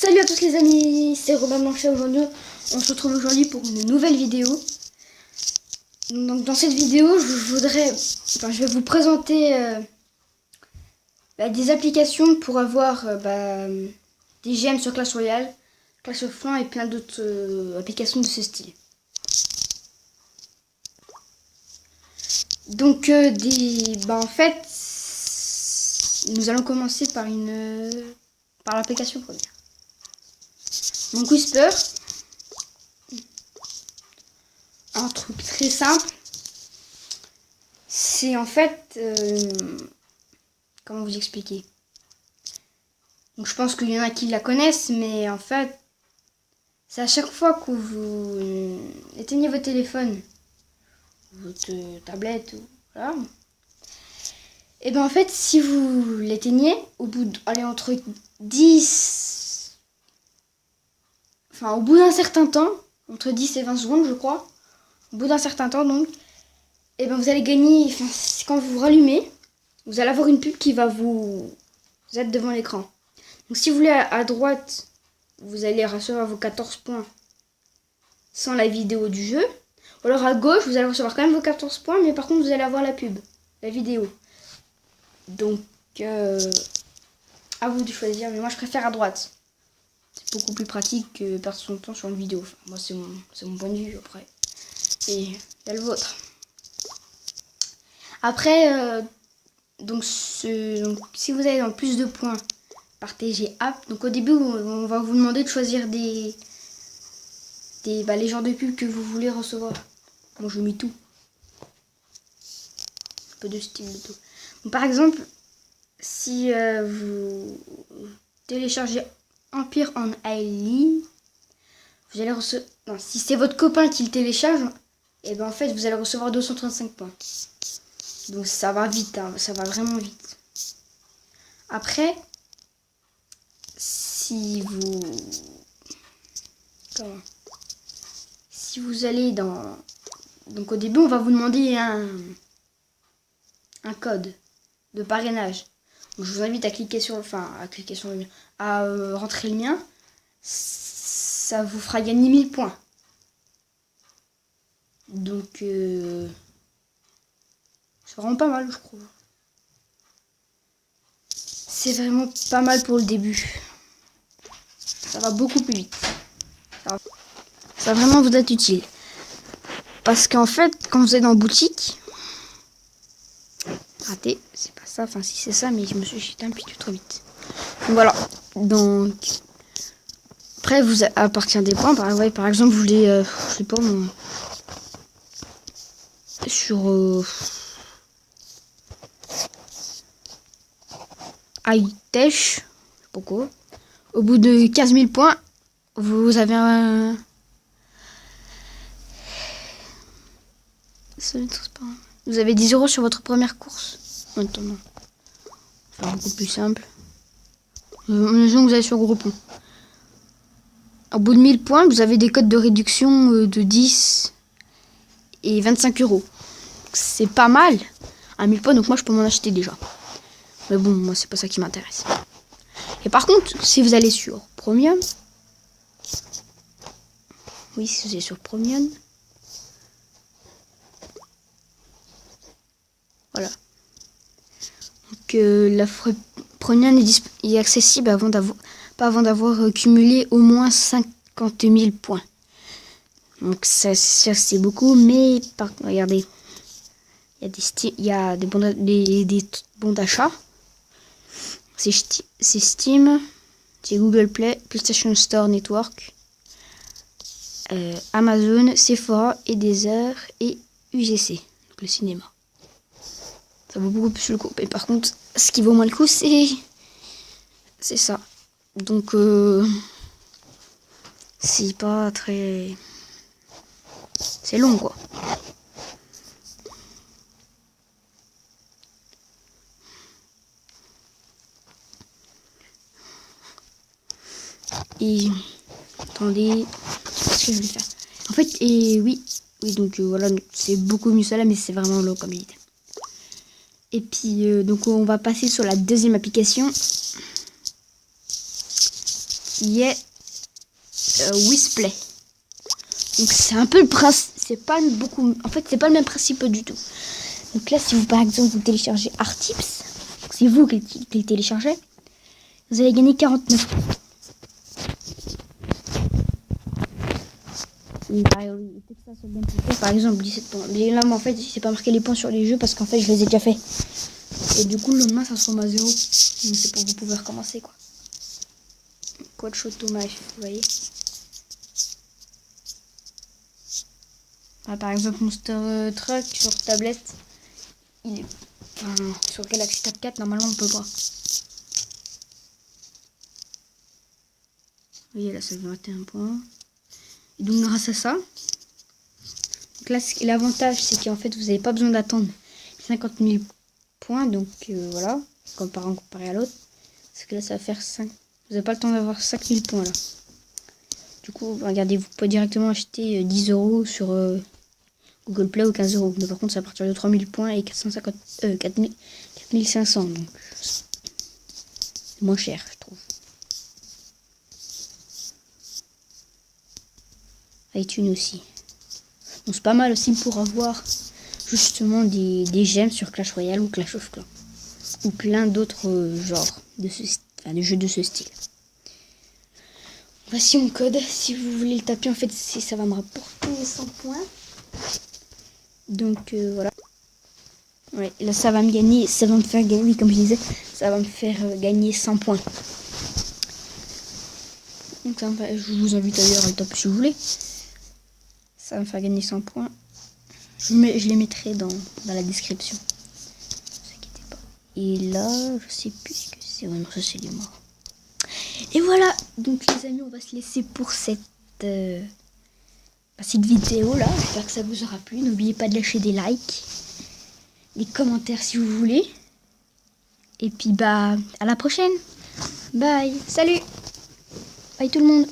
Salut à tous les amis, c'est Robin Blanchet. Aujourd'hui, on se retrouve aujourd'hui pour une nouvelle vidéo. Donc dans cette vidéo, je vais vous présenter des applications pour avoir des gemmes sur Clash Royale, Clash of Clans et plein d'autres applications de ce style. Donc en fait, nous allons commencer par l'application première. Donc Whisper, un truc très simple, c'est en fait, comment vous expliquer? Donc je pense qu'il y en a qui la connaissent, mais en fait, c'est à chaque fois que vous éteignez votre téléphone, votre tablette, voilà. Et ben en fait, si vous l'éteignez, au bout au bout d'un certain temps, entre 10 et 20 secondes je crois, au bout d'un certain temps donc, et ben vous allez gagner, quand vous rallumez, vous allez avoir une pub qui va vous être devant l'écran. Donc si vous voulez à droite, vous allez recevoir vos 14 points sans la vidéo du jeu. Ou alors à gauche, vous allez recevoir quand même vos 14 points, mais par contre vous allez avoir la pub, la vidéo. Donc à vous de choisir, mais moi je préfère à droite. C'est beaucoup plus pratique que perdre son temps sur une vidéo. Enfin, moi c'est mon point de vue après. Et il y a le vôtre. Après, donc si vous avez dans plus de points par TG App, donc au début on va vous demander de choisir les genres de pubs que vous voulez recevoir. Moi je mets tout. Un peu de style de tout. Donc, par exemple, si vous téléchargez Empire en Highly, vous allez recevoir. Non, si c'est votre copain qui le télécharge, et ben en fait vous allez recevoir 235 points. Donc ça va vite, hein, ça va vraiment vite. Après, si vous allez dans... Donc au début, on va vous demander un code de parrainage. Donc, je vous invite à cliquer sur... rentrer le mien. Ça vous fera gagner 1000 points. Donc... c'est vraiment pas mal, je trouve. C'est vraiment pas mal pour le début. Ça va beaucoup plus vite. Ça va vraiment vous être utile. Parce qu'en fait, quand vous êtes en boutique... Raté, c'est pas ça. Enfin, si c'est ça, mais je me suis jeté un petit peu trop vite. Donc voilà. Donc... Après, vous appartient des points. Par exemple, vous voulez... je sais pas, moi... Sur... Hightech, pourquoi? Au bout de 15 000 points, vous avez un... Vous avez 10 € sur votre première course. Maintenant, enfin, beaucoup plus simple. Disons que vous allez sur Groupon. Au bout de 1000 points, vous avez des codes de réduction de 10 et 25 €. C'est pas mal à 1000 points, donc moi je peux m'en acheter déjà. Mais bon, moi c'est pas ça qui m'intéresse. Et par contre, si vous allez sur Premium, oui, si vous allez sur Premium, voilà. Donc l'offre Premium est accessible pas avant d'avoir cumulé au moins 50 000 points. Donc ça c'est beaucoup, mais regardez, il y a des bons d'achat. C'est Steam, c'est Google Play, PlayStation Store Network, Amazon, Sephora, Deezer et UGC, donc le cinéma. Ça vaut beaucoup plus le coup. Et par contre, ce qui vaut moins le coup, c'est ça. Donc, c'est pas très... C'est long, quoi. Et... Attendez... Qu'est-ce que je vais faire? En fait, oui, donc voilà, c'est beaucoup mieux ça là, mais c'est vraiment long comme idée. Et puis, donc on va passer sur la deuxième application. qui est Whisplay. Donc c'est un peu le principe, c'est pas beaucoup, en fait c'est pas le même principe du tout. Donc là si vous par exemple vous téléchargez Artips, c'est vous qui le téléchargez, vous allez gagner 49 points. Par exemple 17 points. Mais là en fait c'est pas marqué les points sur les jeux parce qu'en fait je les ai déjà fait. Et du coup le lendemain ça se remet à 0. Donc c'est pour que vous pouvez recommencer quoi. Coach Automage, vous voyez. Ah, par exemple Monster Truck sur tablette, il est sur Galaxy Tab 4 normalement on peut pas. Vous voyez là ça fait 21 points. Et donc grâce à ça, donc là l'avantage c'est qu'en fait vous n'avez pas besoin d'attendre 50 000 points, donc voilà, comparé à l'autre. Parce que là ça va faire 5. Vous n'avez pas le temps d'avoir 5000 points là. Du coup regardez, vous pouvez directement acheter 10 € sur Google Play ou 15 €. Mais par contre c'est à partir de 3000 points et 4500, donc c'est moins cher je trouve. iTunes aussi. Donc c'est pas mal aussi pour avoir justement des gemmes sur Clash Royale ou Clash of Clans. Ou plein d'autres genres de jeux de ce style. Voici mon code. Si vous voulez le taper, en fait, ça va me rapporter 100 points. Donc voilà. Ouais, là ça va me faire gagner, comme je disais, ça va me faire gagner 100 points. Donc je vous invite d'ailleurs à le taper si vous voulez. Ça va me faire gagner 100 points. Je les mettrai dans la description. Ne vous inquiétez pas. Et là, je sais plus ce que c'est. Ouais, non, ça c'est les morts. Et voilà. Donc les amis, on va se laisser pour cette vidéo là. J'espère que ça vous aura plu. N'oubliez pas de lâcher des likes, des commentaires si vous voulez. Et puis à la prochaine. Bye. Salut. Bye tout le monde.